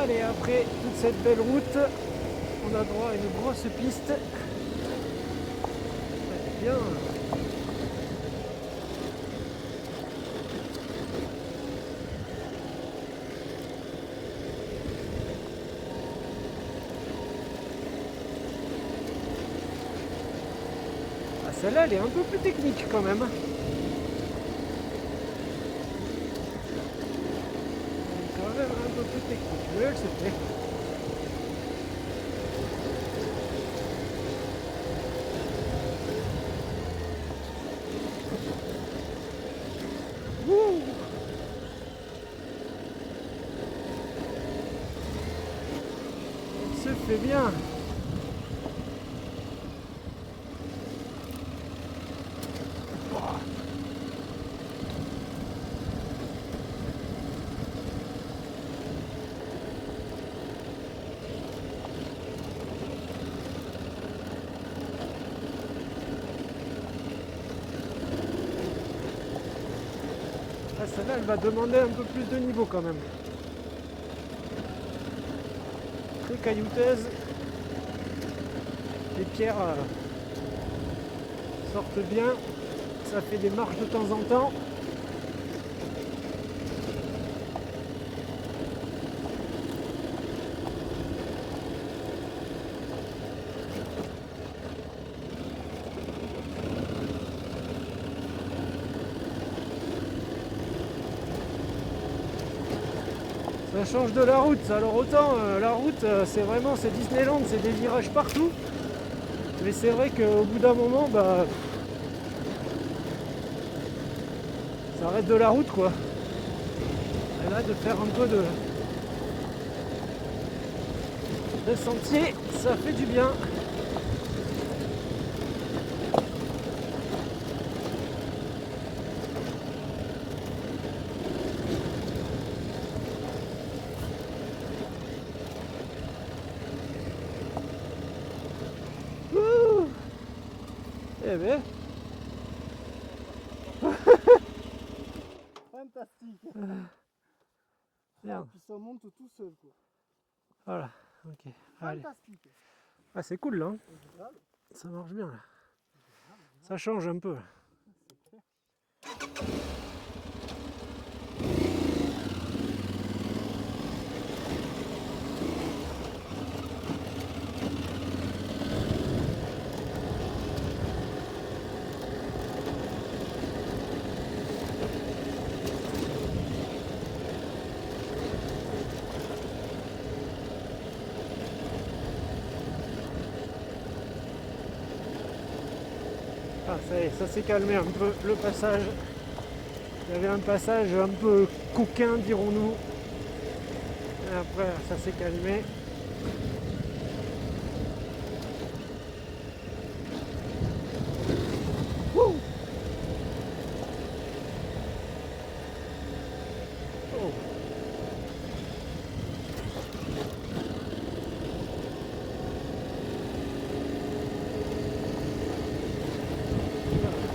Allez, après toute cette belle route, on a droit à une grosse piste. Elle est bien. Ah, celle-là, elle est un peu plus technique quand même. Elle est quand même un peu plus technique, mais elle se fait. Wouh! Elle se fait bien. Ah, celle-là, elle va demander un peu plus de niveau quand même. Très caillouteuse. Les pierres sortent bien. Ça fait des marches de temps en temps. Ça change de la route. Alors autant la route c'est Disneyland, c'est des virages partout. Mais c'est vrai qu'au bout d'un moment, bah, ça arrête de la route quoi. Et là de faire un peu de sentier, ça fait du bien. Ouh. Eh ben. Fantastique. Merde. Et puis ça monte tout seul quoi. Voilà, ok. Allez. Fantastique. Ah, c'est cool là. Hein. Ça marche bien là. Ça change un peu. Ah, ça y est, ça s'est calmé un peu le passage. Il y avait un passage un peu coquin, dirons-nous. Et après, ça s'est calmé. Wouh! Oh.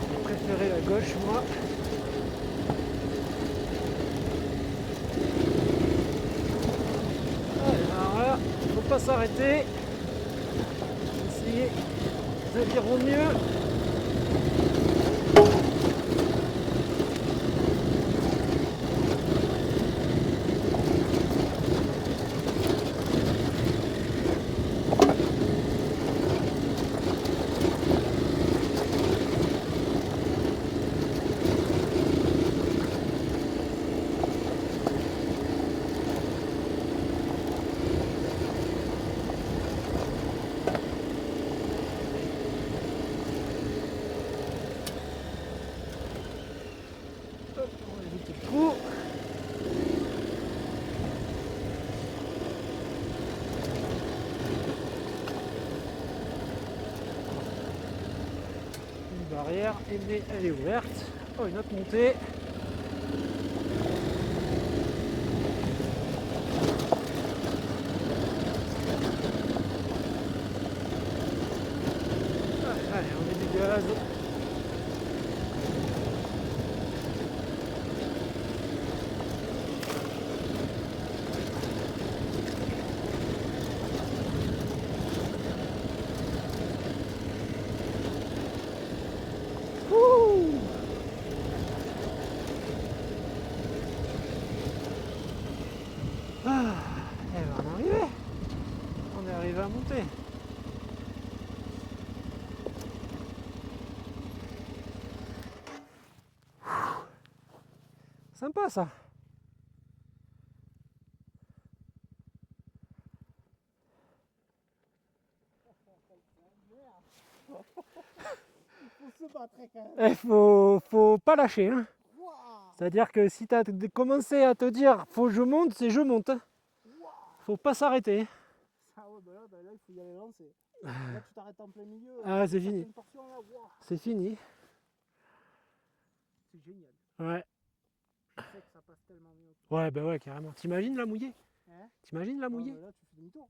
J'ai préféré la gauche, moi. Alors là, faut pas s'arrêter. Essayer de dire au mieux. Hop, on va éviter le trou. Une barrière, mais elle est ouverte. Oh, une autre montée. Ah, allez, on met du gaz. arriver à monter. Sympa ça. Faut se battre quand même. Faut pas lâcher. Hein. Waouh. C'est-à-dire que si tu as commencé à te dire faut que je monte, c'est je monte. Hein. Faut pas s'arrêter. Ah ouais, là, il faut y aller lancer. Là, tu t'arrêtes en plein milieu. Ah, c'est fini. Portion, là, wow. C'est fini. C'est génial. Ouais. Je sais que ça passe tellement mieux. Ouais, bah ouais, carrément. T'imagines la mouillée? Hein? T'imagines la mouillée? Là, tu fais demi-tour.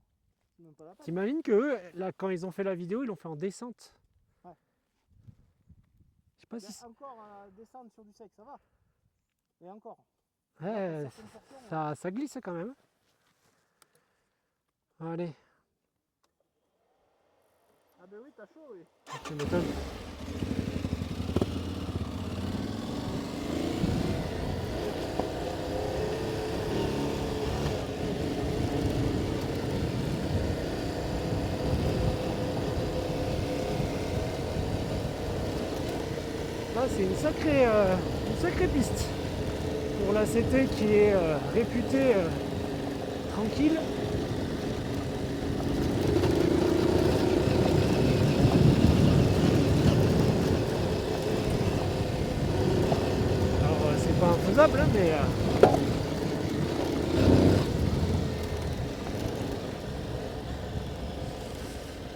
C'est même pas la peine. T'imagines que eux, là, quand ils ont fait la vidéo, ils l'ont fait en descente. Ouais. Je sais pas si. Encore descendre sur du sec, ça va. Et encore. Ouais, ça glisse quand même. Allez. Ah ben oui, t'as chaud, oui. Tu m'étonnes. Là, c'est une sacrée piste pour la CT qui est réputée tranquille. Alors, c'est pas infaisable, hein, mais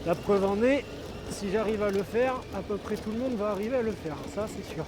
la preuve en est, si j'arrive à le faire, à peu près tout le monde va arriver à le faire, ça c'est sûr.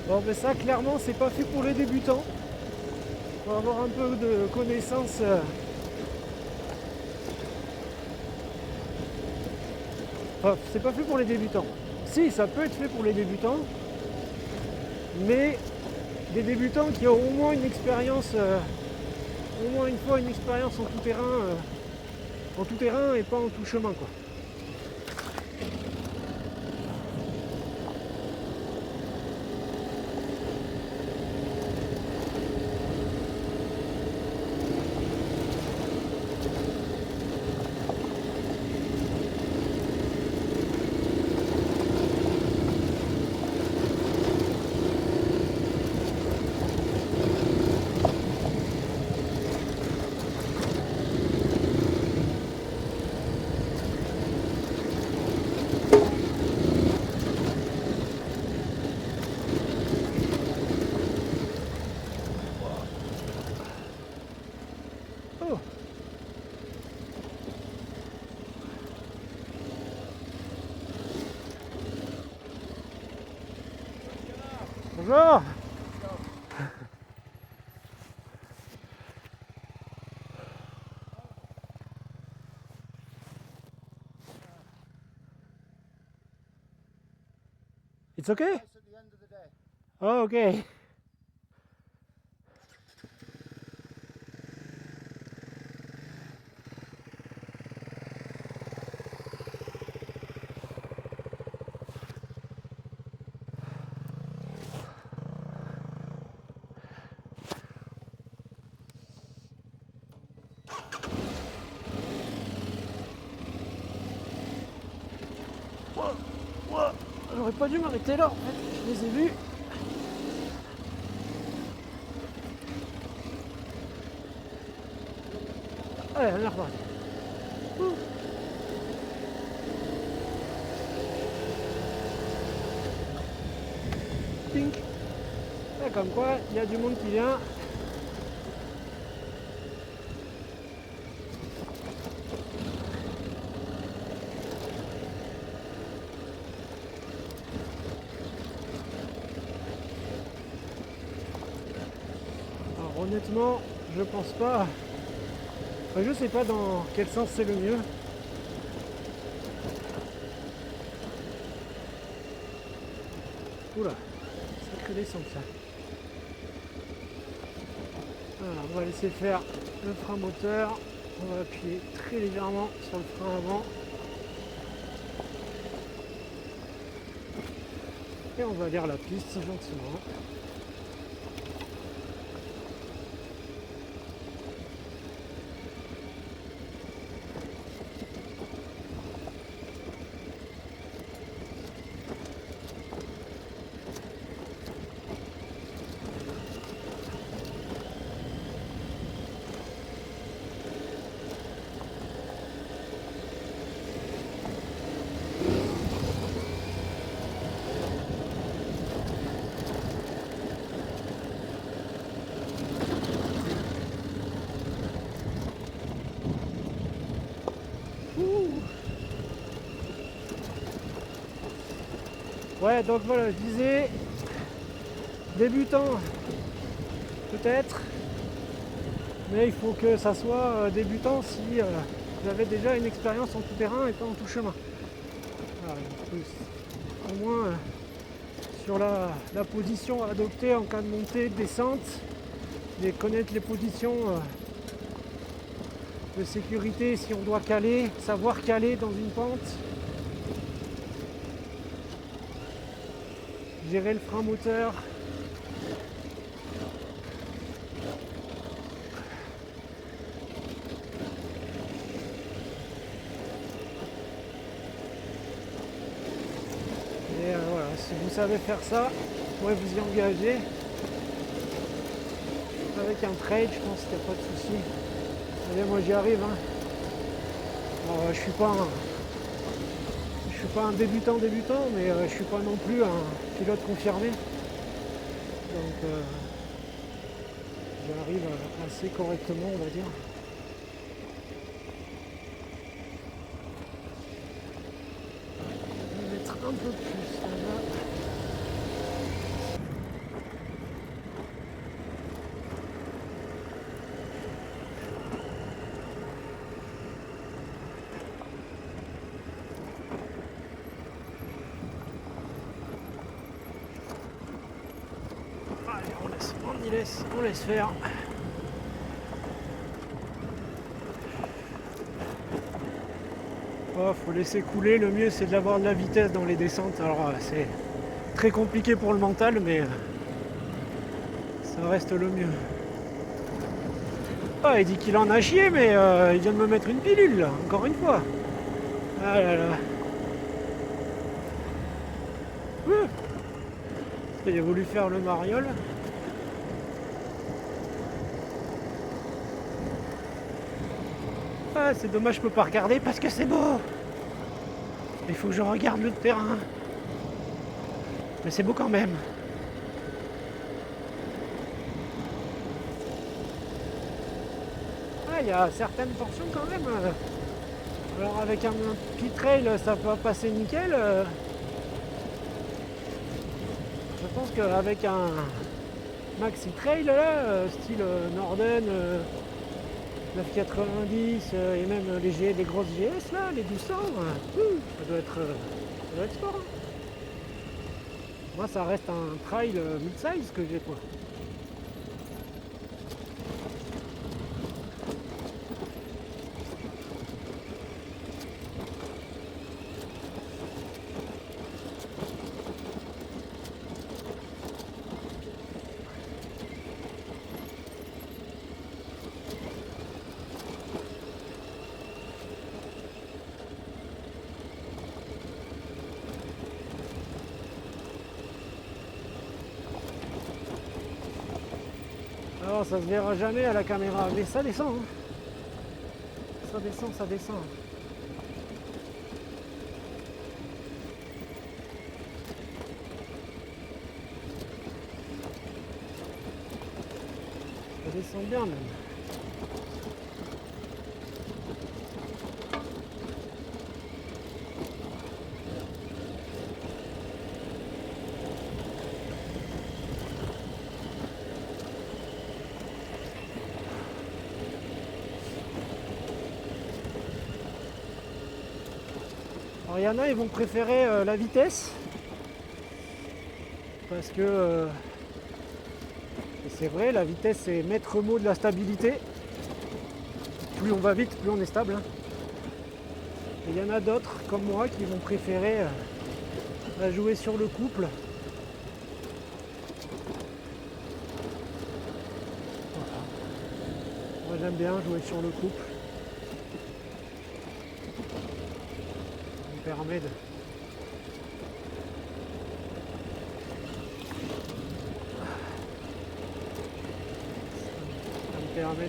Bon, mais ça, clairement, c'est pas fait pour les débutants. Faut avoir un peu de connaissances. Enfin, c'est pas fait pour les débutants. Si, ça peut être fait pour les débutants, mais des débutants qui ont au moins une expérience, au moins une fois une expérience en tout terrain et pas en tout chemin, quoi. Oh. Bonjour. It's okay? Oh, okay. J'aurais pas dû m'arrêter là, en fait, je les ai vus. Allez, on est reparti. Pink. Et comme quoi, il y a du monde qui vient. Alors honnêtement, je pense pas Enfin, je sais pas dans quel sens c'est le mieux. Oula, sacré descente ça. Voilà, on va laisser faire le frein moteur. On va appuyer très légèrement sur le frein avant. Et on va lire la piste gentiment. Ouais, donc voilà, je disais, débutant, peut-être, mais il faut que ça soit débutant si vous avez déjà une expérience en tout terrain et pas en tout chemin. Voilà, au moins sur la position à adopter en cas de montée, de descente, et connaître les positions de sécurité si on doit caler, savoir caler dans une pente. Gérer le frein moteur. Et voilà, si vous savez faire ça, vous pourrez vous y engager. Avec un trail, je pense qu'il n'y a pas de souci. Allez, moi j'y arrive. Hein. Alors, je suis pas un débutant, mais je suis pas non plus un pilote confirmé. Donc j'arrive assez correctement, on va dire. Je vais mettre un peu plus là. On laisse faire. Oh, faut laisser couler, le mieux c'est d'avoir de la vitesse dans les descentes. Alors c'est très compliqué pour le mental, mais ça reste le mieux. Ah, il dit qu'il en a chié, mais il vient de me mettre une pilule là, encore une fois. Ah là là. Il a voulu faire le mariole. Ah, c'est dommage, je peux pas regarder parce que c'est beau. Il faut que je regarde le terrain. Mais c'est beau quand même. Ah, il y a certaines portions quand même. Alors avec un petit trail, ça peut passer nickel. Je pense qu'avec un maxi trail là, style Norden 990 et même les grosses GS là, les 1200, ça doit être sport. Hein. Moi ça reste un trail mid-size que j'ai quoi. Alors ça se verra jamais à la caméra, mais ça descend. Hein. Ça descend, ça descend. Ça descend bien même. Alors il y en a, ils vont préférer la vitesse. Parce que et c'est vrai, la vitesse c'est maître mot de la stabilité. Plus on va vite, plus on est stable. Et il y en a d'autres comme moi qui vont préférer jouer sur le couple. Voilà. Moi j'aime bien jouer sur le couple. Ça me permet de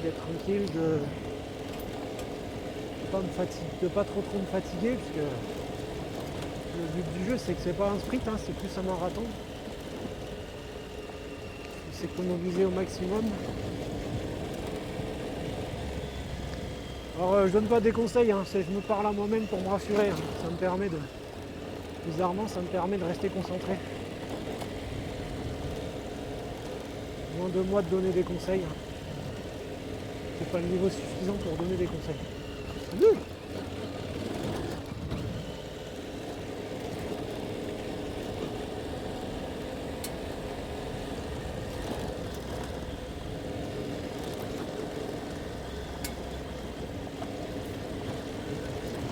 d'être tranquille, de pas trop me fatiguer, puisque le but du jeu c'est que c'est pas un sprint, hein, c'est plus un marathon. Il faut s'économiser au maximum. Alors je donne pas des conseils, hein, je me parle à moi-même pour me rassurer, hein. Ça me permet bizarrement ça me permet de rester concentré. Loin de moi de donner des conseils, hein. C'est pas le niveau suffisant pour donner des conseils.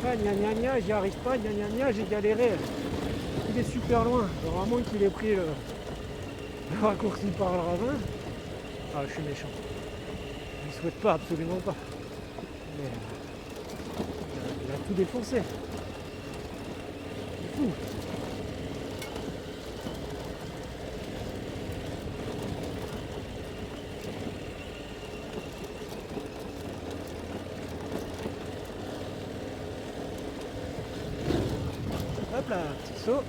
Ah, gna gna gna, j'y arrive pas, gna gna gna, j'ai galéré. Il est super loin. Alors à moins qu'il ait pris le raccourci par le ravin. Ah, je suis méchant. Je ne souhaite pas, absolument pas. Mais il a tout défoncé. C'est fou. Hop là, petit saut.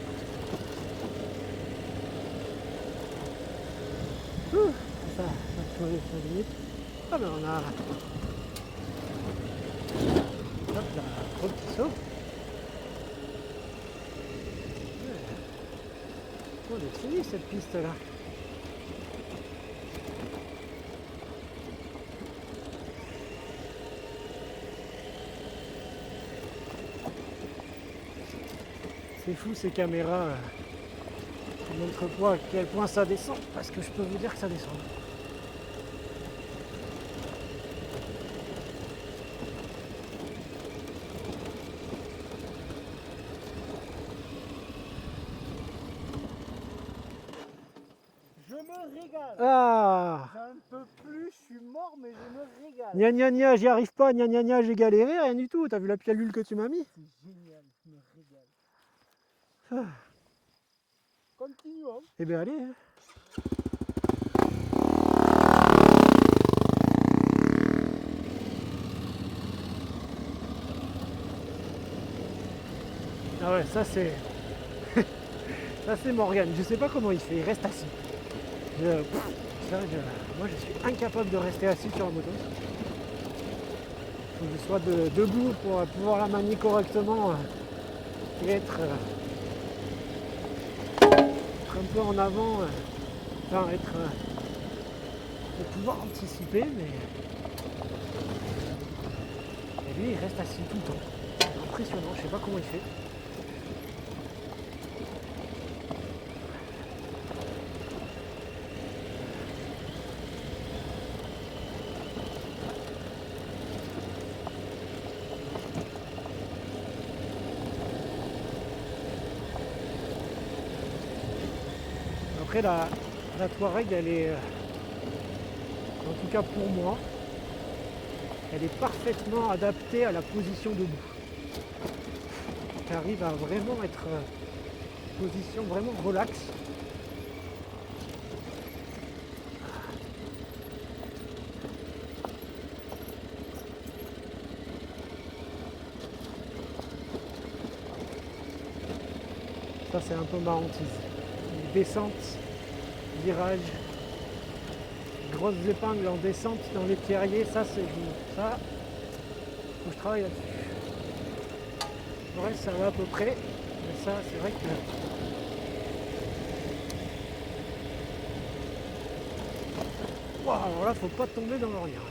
Ça va durer 5 minutes. Ah ben on a... Hop là, gros petit saut. Oh, elle est finie cette piste là. C'est fou ces caméras qui montrent pas à quel point ça descend, parce que je peux vous dire que ça descend. Je me régale. Ah, J'en peux plus, je suis mort, mais je me régale. gna gna gna, j'y arrive pas, gna gna gna, j'ai galéré, rien du tout. T'as vu la pilule que tu m'as mis? C'est génial, je me régale. Ah. Continuons. Eh bien allez, hein. Ah ouais, ça c'est... ça c'est Morgane, je sais pas comment il fait, il reste assis. Moi je suis incapable de rester assis sur la moto. Il faut que je sois debout pour pouvoir la manier correctement et être un peu en avant, enfin pour pouvoir anticiper, mais... Et lui il reste assis tout le temps. C'est impressionnant, je sais pas comment il fait. Après la Touareg, elle est, en tout cas pour moi, elle est parfaitement adaptée à la position debout. Elle arrive à vraiment être position vraiment relax. Ça c'est un peu ma hantise. Les descentes, virages, grosses épingles en descente dans les pierriers, ça c'est ça, faut que je travaille là-dessus. Le reste ça va à peu près, mais ça c'est vrai que wow, alors là faut pas tomber dans l'ornière.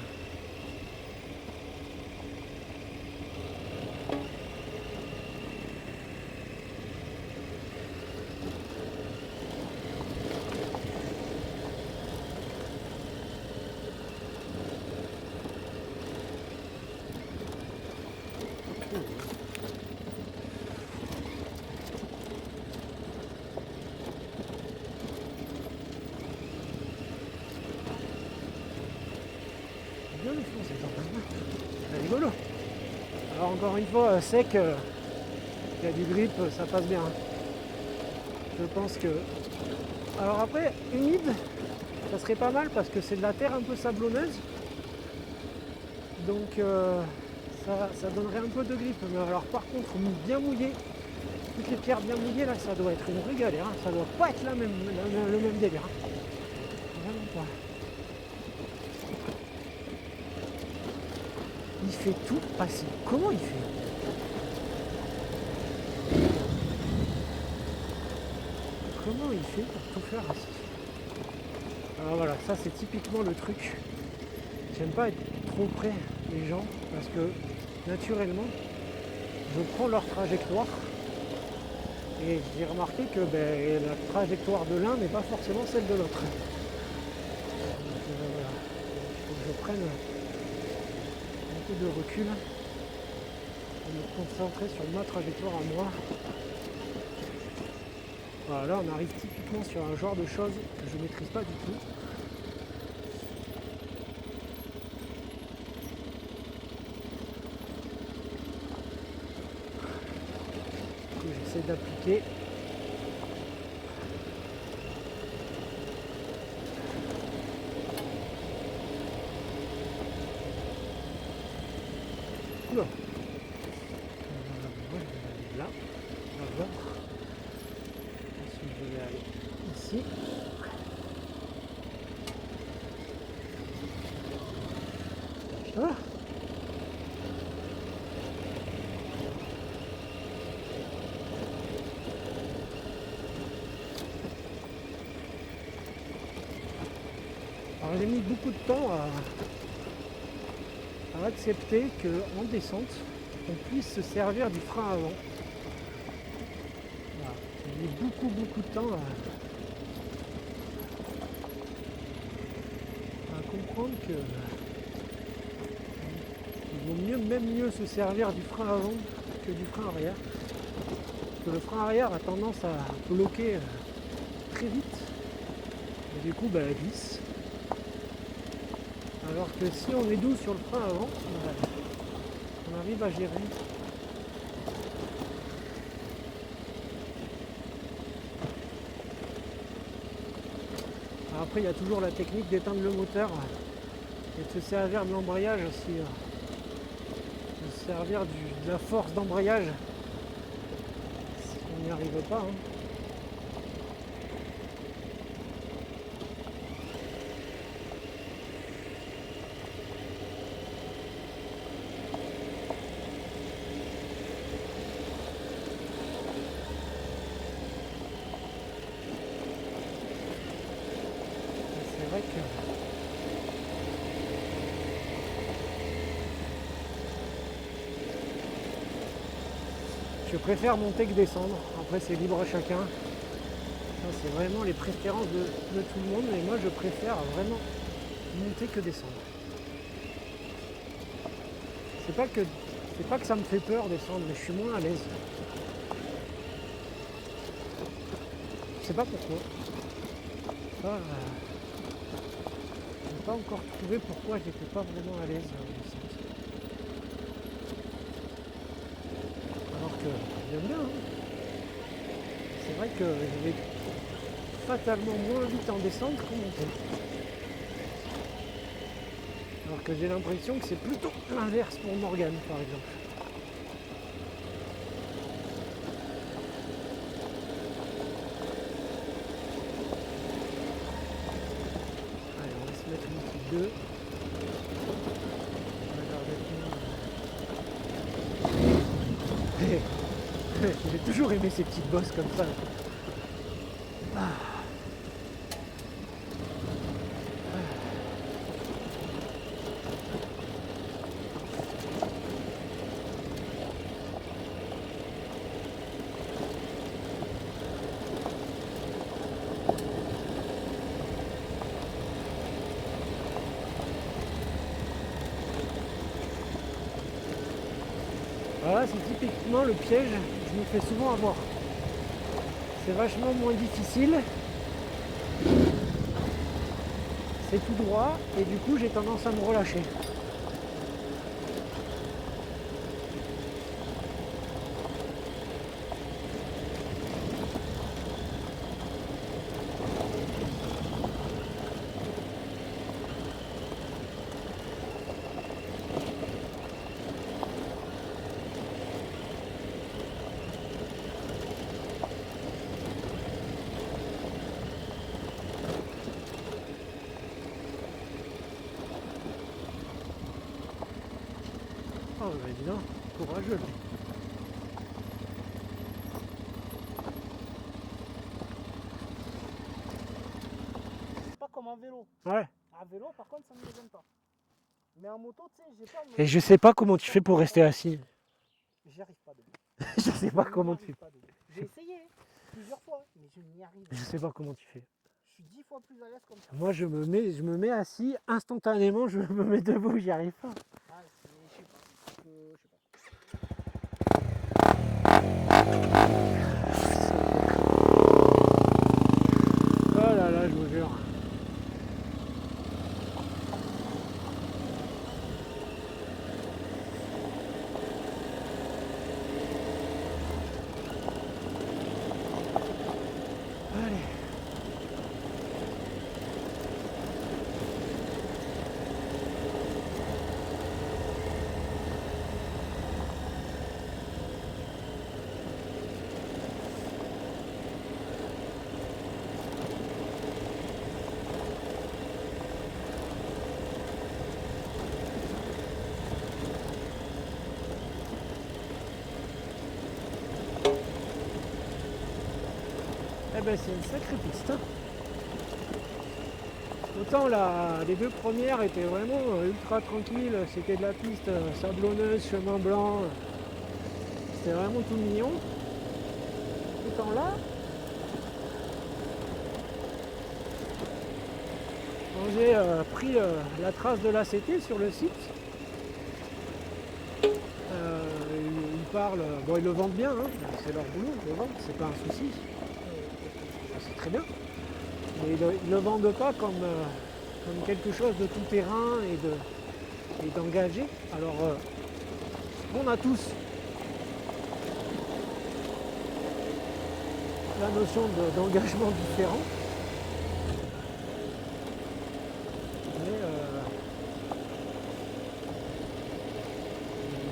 bien défoncé quand même. C'est rigolo. Alors encore une fois, sec, il y a du grip, ça passe bien. Je pense que... Alors après, humide, ça serait pas mal parce que c'est de la terre un peu sablonneuse. Donc ça donnerait un peu de grip. Mais alors par contre, bien mouillé, toutes les pierres bien mouillées, là, ça doit être une vraie galère. Hein. Ça doit pas être le même délire. Hein. Vraiment pas. Il fait tout passer. Comment il fait? Comment il fait pour tout faire ainsi? Alors voilà, ça c'est typiquement le truc. J'aime pas être trop près des gens parce que naturellement, je prends leur trajectoire et j'ai remarqué que la trajectoire de l'un n'est pas forcément celle de l'autre. Donc voilà, il faut que je prenne un peu de recul et me concentrer sur ma trajectoire à moi. Voilà, là on arrive typiquement sur un genre de choses que je ne maîtrise pas du tout. Que j'essaie d'appliquer. Oula. Moi je vais aller là. On va voir. Ensuite je vais aller ici. Ah. Alors j'ai mis beaucoup de temps à accepter qu'en descente, on puisse se servir du frein avant. Voilà. J'ai mis beaucoup de temps à comprendre que il vaut même mieux se servir du frein avant que du frein arrière. Parce que le frein arrière a tendance à bloquer très vite et du coup elle glisse. Alors que si on est doux sur le frein avant, on arrive à gérer. Alors après il y a toujours la technique d'éteindre le moteur et de se servir de l'embrayage aussi. De se servir de la force d'embrayage si on n'y arrive pas. Hein. C'est vrai que je préfère monter que descendre. Après c'est libre à chacun. Ça c'est vraiment les préférences de tout le monde. Mais moi je préfère vraiment monter que descendre. C'est pas que ça me fait peur descendre, mais je suis moins à l'aise. Je sais pas pourquoi. Ça, je n'ai pas encore trouvé pourquoi j'étais pas vraiment à l'aise en descente. Alors que j'aime bien. Hein. C'est vrai que je vais fatalement moins vite en descente qu'en montée. Alors que j'ai l'impression que c'est plutôt l'inverse pour Morgane par exemple. Allez, on va se mettre une petite 2. J'ai toujours aimé ces petites bosses comme ça. Ah. Voilà, c'est typiquement le piège que je me fais souvent avoir. C'est vachement moins difficile. C'est tout droit et du coup j'ai tendance à me relâcher. Oh bah dis donc, courageux lui. C'est pas comme un vélo. Ouais. Un vélo, par contre, ça ne me gêne pas. Mais en moto, tu sais, j'ai peur. Et je sais pas comment tu fais pour rester assis. J'y arrive pas debout. Je sais pas Je comment n'y tu arrive pas debout. J'ai essayé plusieurs fois, mais je n'y arrive pas. Je sais pas comment tu fais. Je suis 10 fois plus à l'aise comme ça. Moi je me mets assis, instantanément je me mets debout, j'y arrive pas. Ah, je sais pas. Je sais pas. Oh là là, je vous jure. Allez. Eh ben c'est une sacrée piste. Hein. Autant les deux premières étaient vraiment ultra tranquilles, c'était de la piste sablonneuse, chemin blanc, c'était vraiment tout mignon. Autant là, quand j'ai pris la trace de l'ACT sur le site, ils parlent, bon ils le vendent bien, hein, c'est leur boulot, ils le vendent, c'est pas un souci, c'est très bien. Mais ils ne le vendent pas comme quelque chose de tout terrain et d'engagé. Alors, on a tous la notion d'engagement différent.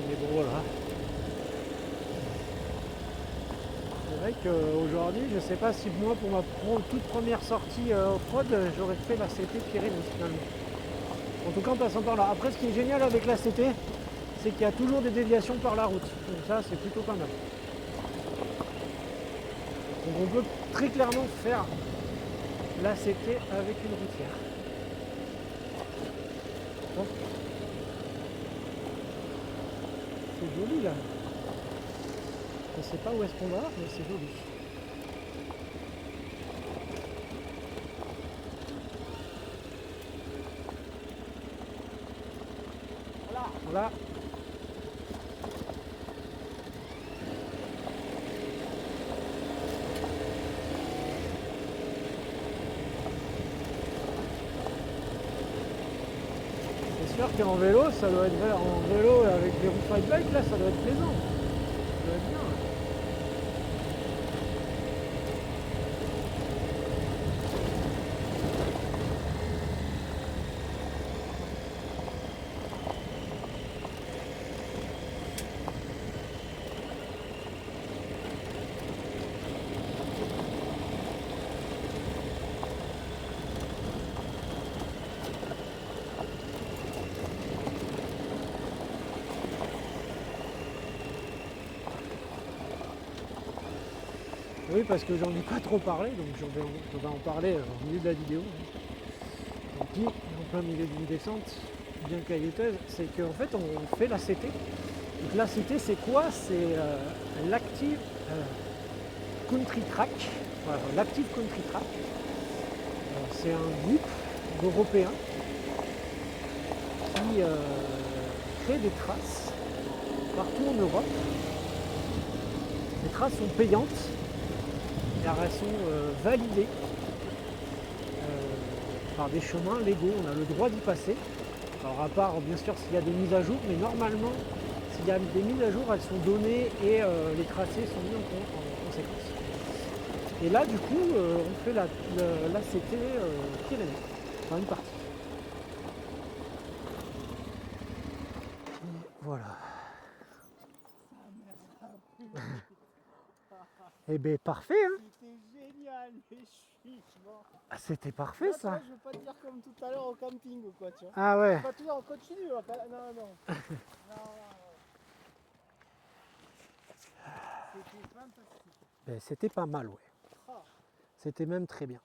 Mais bon, voilà. C'est vrai qu'aujourd'hui, je ne sais pas si moi, pour ma toute première sortie off-road, j'aurais fait la CT Pyrénées finalement. En tout cas, en passant par là. Après, ce qui est génial avec la CT, c'est qu'il y a toujours des déviations par la route. Donc ça, c'est plutôt pas mal. Donc on peut très clairement faire la CT avec une routière. Bon. C'est joli là. Je ne sais pas où est-ce qu'on va, mais c'est joli. Voilà. C'est sûr qu'en vélo, ça doit être en vélo avec des roues fight bike, là, ça doit être plaisant. Ça doit être bien. Oui, parce que j'en ai pas trop parlé, donc je vais en parler au milieu de la vidéo. Tant pis, en plein milieu d'une descente bien caillouteuse, c'est qu'en fait on fait l'ACT. Donc l'ACT c'est quoi? C'est l'Active Country Track. Voilà, l'Active Country Track. C'est un groupe d'Européens qui crée des traces partout en Europe. Les traces sont payantes. Car elles sont validées par des chemins légaux, on a le droit d'y passer. Alors à part bien sûr s'il y a des mises à jour, mais normalement s'il y a des mises à jour, elles sont données et les tracés sont mis en conséquence. Et là du coup on fait l'ACT Pyrénées, enfin une partie. Et voilà. Eh bien parfait hein. C'était génial, mais je suis mort. Ah, c'était parfait Là, ça. toi, je veux pas te dire comme tout à l'heure au camping ou quoi, tu vois. Ah Je ouais. vais pas te dire on continue. Non, non. Non, non. C'était fantastique. Ben, c'était pas mal, ouais. Ah, C'était même très bien.